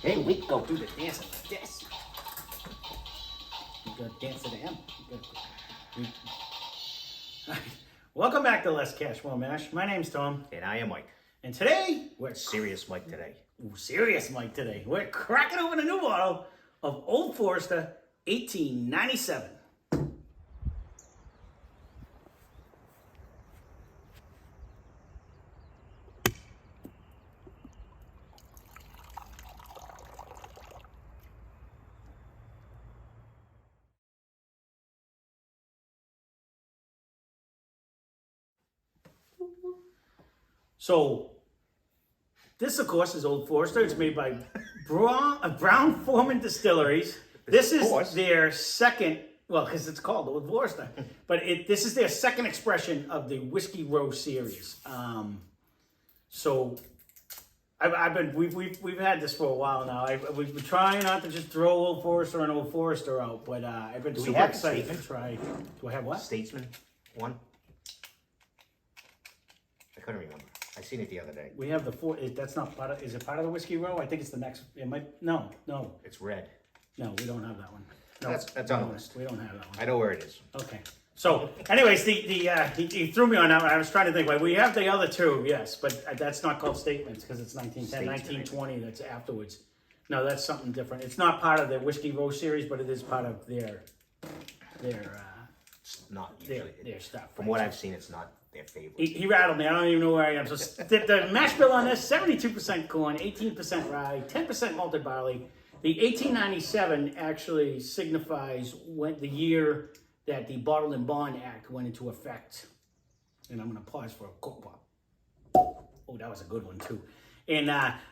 Hey, we go do the dance like this. You gotta dance to the M. Welcome back to Less Cash, More Mash. My name's Tom. And I am Mike. And today, we're Serious Mike today. serious Mike today. We're cracking open a new bottle of Old Forester 1897. So, this, of course, is Old Forester. It's made by Brown Forman Distilleries. This is their second, well, because it's called Old Forester, but this is their second expression of the Whiskey Row series. We've had this for a while now. We've been trying not to just throw Old Forester and Old Forester out, but I've been super excited to try. Do I have what? Statesman one? I couldn't remember. I seen it the other day. We have the four. That's not part of. Is it part of the Whiskey Row? I think it's the next. It might. No. It's red. No, we don't have that one. No, That's on the list. We don't have that one. I know where it is. Okay. So, anyways, he threw me on that one. I was trying to think. Like, we have the other two, yes, but that's not called Statements because it's 1910, 1920. That's afterwards. No, that's something different. It's not part of the Whiskey Row series, but it is part of their It's not usually. their stuff. From what I've seen, it's not their favorite. He rattled me. I don't even know where I am. So the mash bill on this: 72% corn, 18% rye, 10% malted barley. The 1897 actually signifies when the year that the Bottled and Bond Act went into effect. And I'm going to pause for a Coke pop. Oh, that was a good one too. And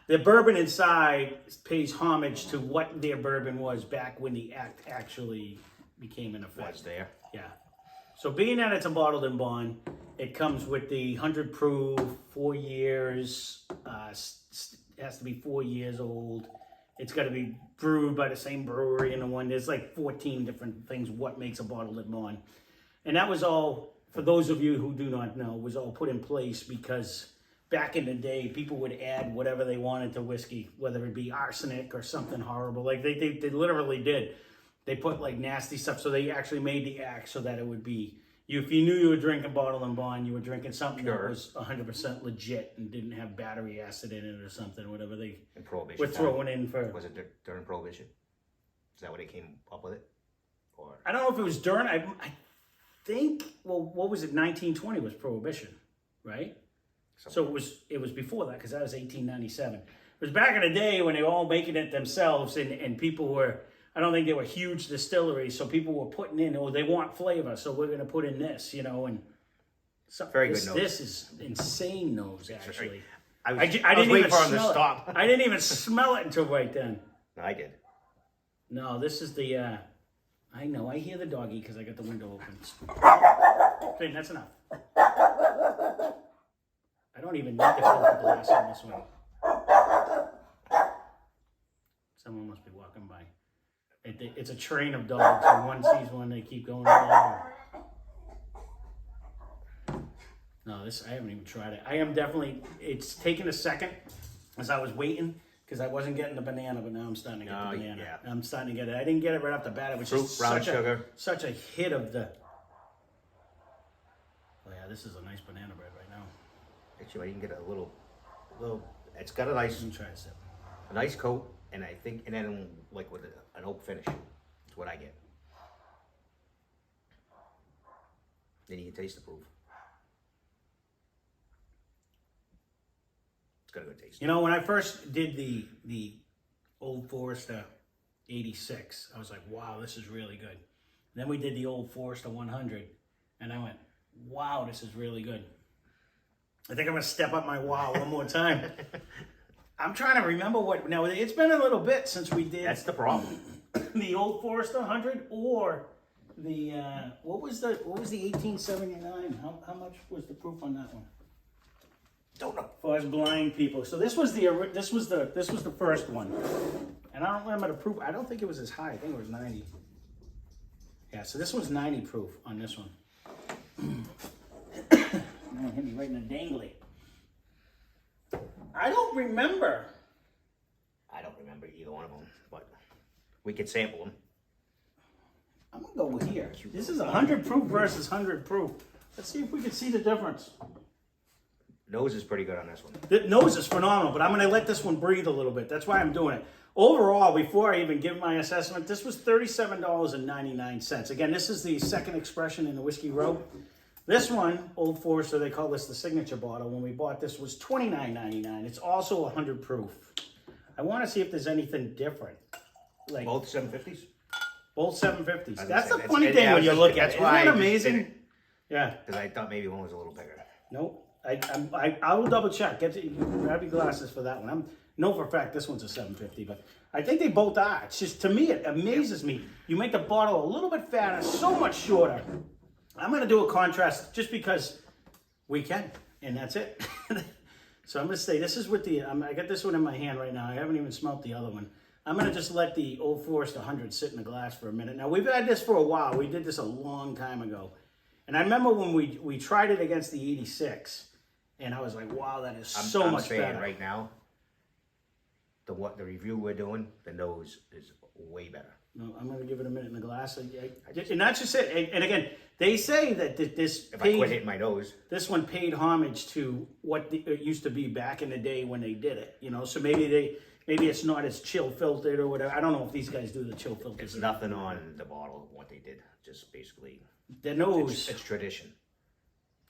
the bourbon inside pays homage to what their bourbon was back when the act actually became in effect. Was there? Yeah. So being that it's a Bottled and Bond, it comes with the 100 proof, 4 years, has to be 4 years old. It's got to be brewed by the same brewery and the one. There's like 14 different things what makes a Bottled and Bond. And that was all, for those of you who do not know, was all put in place because back in the day, people would add whatever they wanted to whiskey, whether it be arsenic or something horrible. Like they literally did. They put like nasty stuff. So they actually made the act so that it would be, if you knew you were drinking Bottled and Bond, you were drinking something that was 100% legit and didn't have battery acid in it or something, whatever they were throwing in for. Was it during Prohibition? Is that where they came up with it? Or I don't know if it was during, I think, well, what was it? 1920 was Prohibition, right? So it was before that because that was 1897. It was back in the day when they were all making it themselves and people were, I don't think they were huge distilleries, so people were putting in, they want flavor, so we're going to put in this, and so very good nose. This is insane nose, actually. I was waiting for him to stop. I didn't even smell it until right then. No, I did. No, this is the, I know, I hear the doggy because I got the window open. Okay, that's enough. I don't even need to fill the glass on this one. Someone must be walking by. It's a train of dogs. When one sees one, they keep going over. No, I haven't even tried it. I am definitely, it's taken a second as I was waiting because I wasn't getting the banana, but now I'm starting to get the banana. Yeah. I'm starting to get it. I didn't get it right off the bat. It was just such a hit of the, oh yeah, this is a nice banana bread right now. Actually, I can get a little, it's got a nice, Try a sip. a nice coat. And I think, and then like with an oak finish, that's what I get. Then you can taste the proof. It's got a good taste. When I first did the Old Forester 86, I was like, wow, this is really good. And then we did the Old Forester 100, and I went, wow, this is really good. I think I'm going to step up my wow one more time. I'm trying to remember now it's been a little bit since we did. That's the problem. The Old Forester 100 or the, what was the 1879? How much was the proof on that one? Don't know. For us blind people. So this was the first one. And I don't remember the proof. I don't think it was as high. I think it was 90. Yeah, so this was 90 proof on this one. Hit me right in the dangly. I don't remember I don't remember either one of them, but we could sample them. I'm gonna go with here. This is 100 proof versus 100 proof. Let's see if we can see the difference. Nose is pretty good on this one. The nose is phenomenal, but I'm gonna let this one breathe a little bit. That's why I'm doing it. Overall, before I even give my assessment, this was $37.99. Again, this is the second expression in the Whiskey Row. This one, Old Forester, they call this the signature bottle. When we bought this, was $29.99. It's also 100 proof. I want to see if there's anything different. Like Both 750s? both 750s. I was That's the gonna say, funny thing when you look at it. Isn't that amazing? Yeah. Because I thought maybe one was a little bigger. Nope. I will double check. Grab your glasses for that one. I know for a fact this one's a 750, but I think they both are. It's just, to me, it amazes me. You make the bottle a little bit fatter, so much shorter. I'm going to do a contrast just because we can, and that's it. So I'm going to say this is with the, I got this one in my hand right now. I haven't even smelt the other one. I'm going to just let the Old Forester 100 sit in the glass for a minute. Now, we've had this for a while. We did this a long time ago. And I remember when we tried it against the 86, and I was like, wow, that is so much better. I'm saying right now, the review we're doing, the nose is way better. No, I'm going to give it a minute in the glass. And that's just it. And again, they say that this if I quit hitting my nose, this one paid homage to what it used to be back in the day when they did it. You know, so maybe it's not as chill filtered or whatever. I don't know if these guys do the chill filters. There's nothing on the bottle of what they did. Just basically the nose. It's tradition.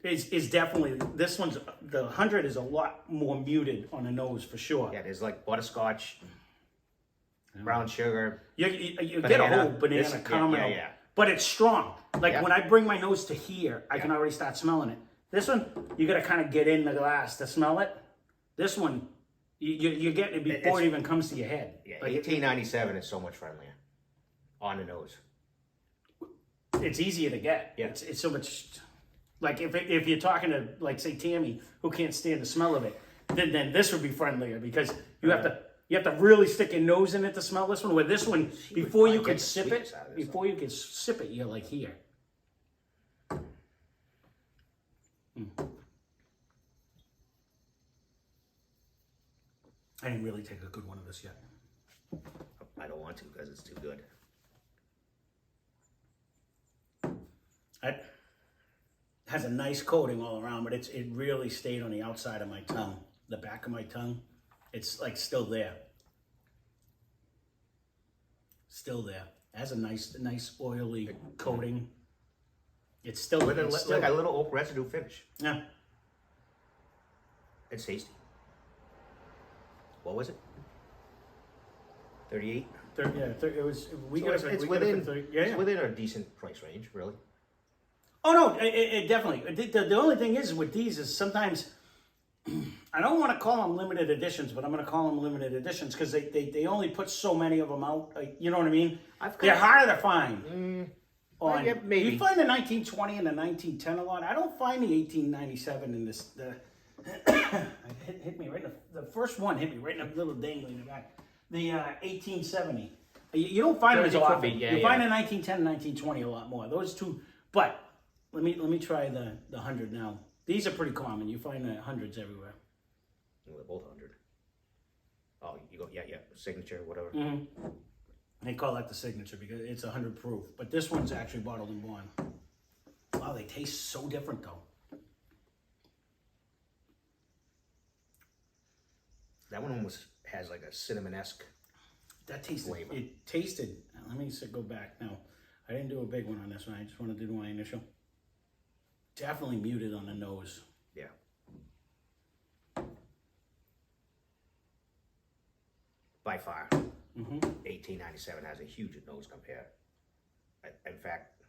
Is definitely, this one's, the 100 is a lot more muted on the nose for sure. Yeah, there's like butterscotch, brown sugar. You get a whole banana caramel, yeah. But it's strong. Like when I bring my nose to here, I can already start smelling it. This one, you got to kind of get in the glass to smell it. This one, you get it before it even comes to your head. Yeah, like 1897 is so much friendlier on the nose. It's easier to get. Yeah. It's so much. Like if you're talking to, like, say, Tammy, who can't stand the smell of it, then this would be friendlier because you have to really stick your nose in it to smell this one. Where this one, before you can sip it, you're like here. I didn't really take a good one of this yet. I don't want to because it's too good. It has a nice coating all around, but it really stayed on the outside of my tongue, the back of my tongue. It's like still there. Still there. It has a nice oily coating. It's still with like a little oak residue finish. Yeah. It's tasty. What was it? 38? It was. It's within a decent price range, really. Oh no, it definitely. The only thing is with these is sometimes I don't want to call them limited editions, but I'm going to call them limited editions because they only put so many of them out. You know what I mean? They're harder to find. Maybe you find the 1920 and the 1910 a lot. I don't find the 1897 in this. It hit me right in the first one. Hit me right in the little dangly in the back. The 1870. You don't find them as often. You find the 1910 and 1920 a lot more. Those two, but. Let me try the 100 now. These are pretty common. You find the 100s everywhere. Well, they're both 100. Oh, you go, yeah, signature, whatever. Mm-hmm. They call that the signature because it's 100 proof. But this one's actually bottled in bond. Wow, they taste so different though. That one has like a cinnamon-esque flavor. It tasted. Let me go back now. I didn't do a big one on this one. I just wanted to do my initial. Definitely muted on the nose. Yeah. By far, 1897 has a huge nose compare. In fact,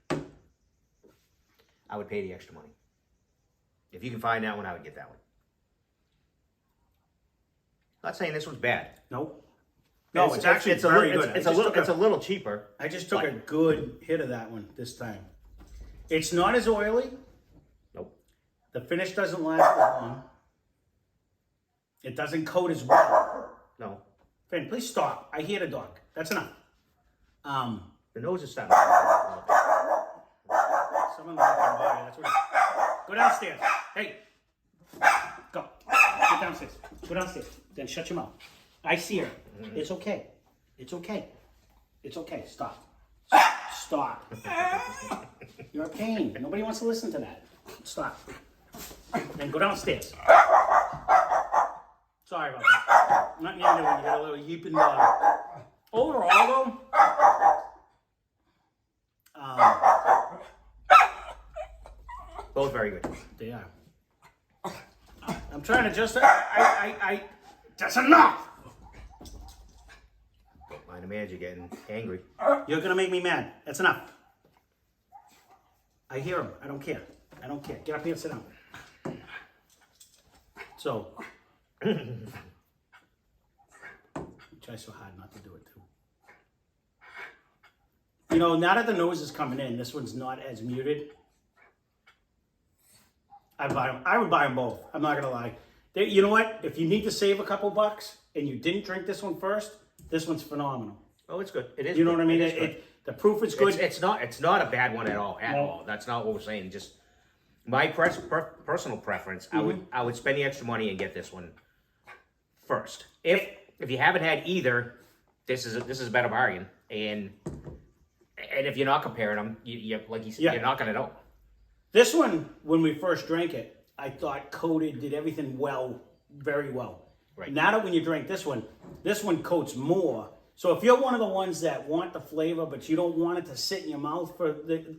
I would pay the extra money. If you can find that one, I would get that one. Not saying this one's bad. Nope. No, it's actually very good. It's a little cheaper. I just took a good hit of that one this time. It's not as oily. Nope. The finish doesn't last as long. It doesn't coat as well. No. Finn, please stop. I hear the dog. That's enough. The nose is starting. Someone looking body. That's what it is. Go downstairs. Hey. Go. Get downstairs. Go downstairs. Then shut your mouth. I see her. It's okay. It's okay. It's okay. Stop. Stop. You're a pain. Nobody wants to listen to that. Stop. Then go downstairs. Sorry about that. Not near when you got a little yeeping dog. Overall, though, Both very good. they are. I'm trying to just. That's enough. Don't mind the manager getting angry. You're gonna make me mad. That's enough. I hear him. I don't care. I don't care. Get up here and sit down. So, try so hard not to do it too. You know, now that the nose is coming in, this one's not as muted. I would buy them both. I'm not gonna lie. You know what? If you need to save a couple bucks and you didn't drink this one first, this one's phenomenal. Oh, it's good. It is. You know good. what I mean? It is good. The proof is good. It's not a bad one at all. No. That's not what we're saying. Just my personal preference. I would spend the extra money and get this one first. If you haven't had either, this is a better bargain. And if you're not comparing them, you like you said, you're not gonna know. This one, when we first drank it, I thought coated, did everything well, very well. Right. Now that when you drink this one coats more. So if you're one of the ones that want the flavor, but you don't want it to sit in your mouth,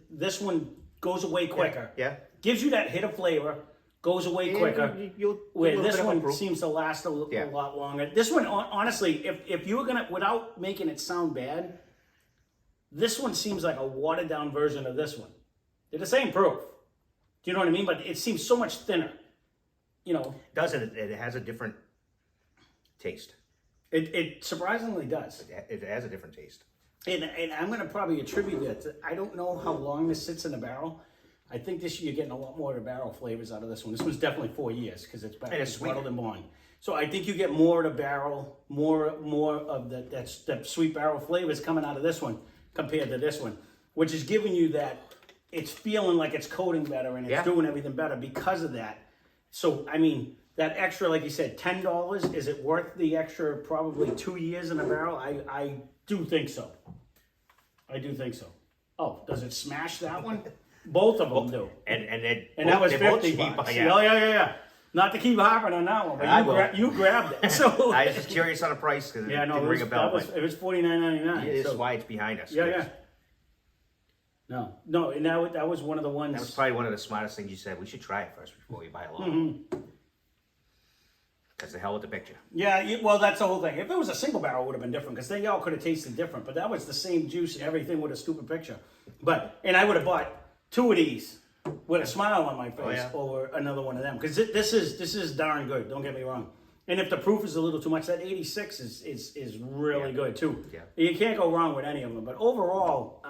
this one goes away quicker. Yeah. Gives you that hit of flavor, goes away quicker. Where this one seems to last a lot longer. This one, honestly, if you were gonna, without making it sound bad, this one seems like a watered down version of this one. They're the same proof. Do you know what I mean? But it seems so much thinner. You know. Does it? It has a different taste. It surprisingly does. It has a different taste. And I'm going to probably attribute that to, I don't know how long this sits in the barrel. I think this year you're getting a lot more of the barrel flavors out of this one. This one's definitely 4 years because it's bottled and bond. So I think you get more of the barrel, more of that sweet barrel flavors coming out of this one compared to this one, which is giving you that, it's feeling like it's coating better and it's doing everything better because of that. So, I mean, that extra, like you said, $10, is it worth the extra probably 2 years in a barrel? I do think so. I do think so. Oh, does it smash that one? Both of them do. And that was $50. Yeah. Not to keep harping on that one, but you grabbed it. So I was just curious on the price because it didn't ring a bell. It was $49.99. This is why it's behind us. Yeah. No, and that was one of the ones. That was probably one of the smartest things you said. We should try it first before we buy a lot. Because the hell with the picture. Yeah, well, that's the whole thing. If it was a single barrel, it would have been different because they all could have tasted different. But that was the same juice and everything with a stupid picture. And I would have bought 2 of these with a smile on my face over another one of them because this is darn good. Don't get me wrong. And if the proof is a little too much, that 86 is really good too. Yeah. You can't go wrong with any of them. But overall,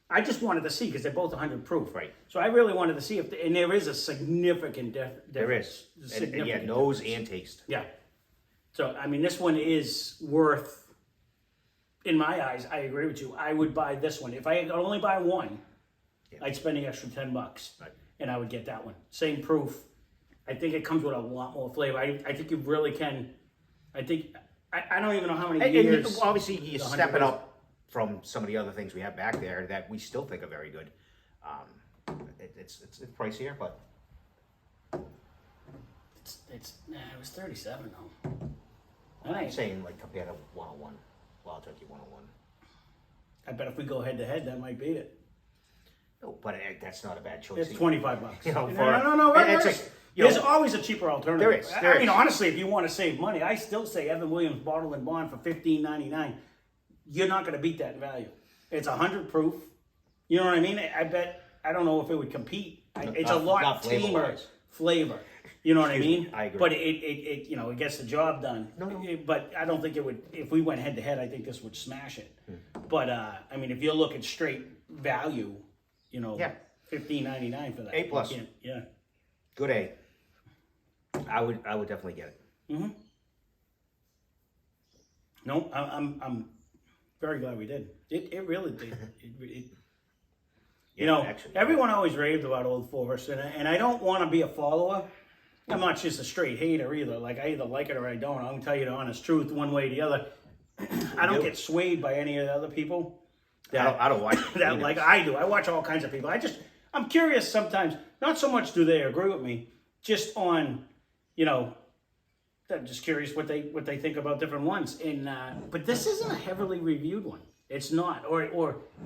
I just wanted to see because they're both 100 proof. Right. So I really wanted to see and there is a significant difference. There is. And nose and taste. Yeah. So, I mean, this one is worth, in my eyes, I agree with you. I would buy this one. If I could only buy one, I'd spend the extra $10. Right. And I would get that one. Same proof. I think it comes with a lot more flavor. I think you really can. I don't even know how many years. And obviously, you're stepping up from some of the other things we have back there that we still think are very good. It's pricier, but it was 37 though. I'm saying like compared to 101, Wild Turkey 101. I bet if we go head to head, that might beat it. No, but that's not a bad choice. It's $25. You know, no. There's always a cheaper alternative. There is. I mean, honestly, if you want to save money, I still say Evan Williams Bottle and Bond for $15.99. You're not going to beat that in value. It's 100 proof. You know what I mean? I bet, I don't know if it would compete. It's a lot tamer flavor. You know what I mean? I agree. But it gets the job done. No. But I don't think it would, if we went head to head, I think this would smash it. But, I mean, if you're looking straight value, $15.99 for that. A+. Yeah. Good A. I would definitely get it. No, I'm very glad we did. It really did. Actually, everyone always raved about Old Forest, and I don't want to be a follower, I'm not just a straight hater either. Like, I either like it or I don't. I'm gonna tell you the honest truth, one way or the other. I don't get swayed by any of the other people. I don't watch it That either. like I do. I watch all kinds of people. I'm curious sometimes. Not so much do they agree with me, just on, you know, I'm just curious what they think about different ones. And but this isn't a heavily reviewed one. It's not, or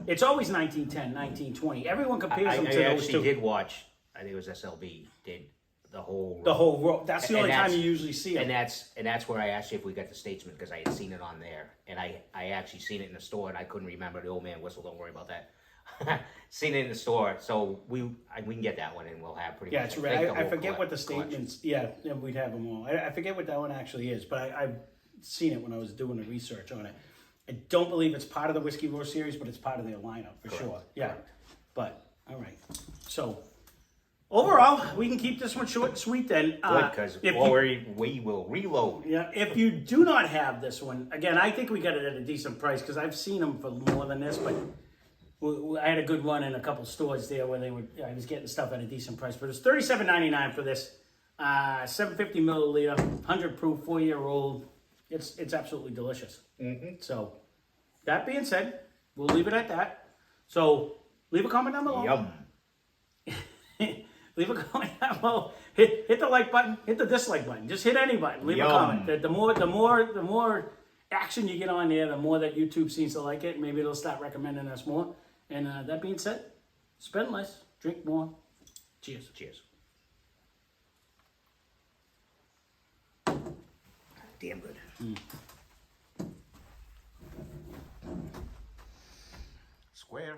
it's always 1910, 1920. Everyone compares them to I those actually two. did watch. I think it was SLB did the whole row. That's the And only time that's- you usually see it. and that's where I asked you if we got the Statesman because I had seen it on there, and I actually seen it in the store, and I couldn't remember the old man whistle. Don't worry about that. Seen it in the store, so we can get that one, and we'll have pretty Yeah, much. it's right. the I whole forget what the collection. statements. Yeah, we'd have them all. I forget what that one actually is, but I've seen it when I was doing the research on it. I don't believe it's part of the Whiskey Roar series, but it's part of their lineup for sure. Yeah, but all right. So overall, we can keep this one short and sweet then. Good, because we will reload. Yeah, if you do not have this one, again, I think we got it at a decent price because I've seen them for more than this, but I had a good run in a couple stores there where I was getting stuff at a decent price. But it's $37.99 for this 750 milliliter, 100 proof, 4-year-old. It's absolutely delicious. Mm-hmm. So that being said, we'll leave it at that. So leave a comment down below. Yum. Leave a comment down below. Hit the like button. Hit the dislike button. Just hit any button. Leave a comment. The more action you get on there, the more that YouTube seems to like it. Maybe it'll start recommending us more. And that being said, spend less, drink more. Cheers. Cheers. Damn good. Square.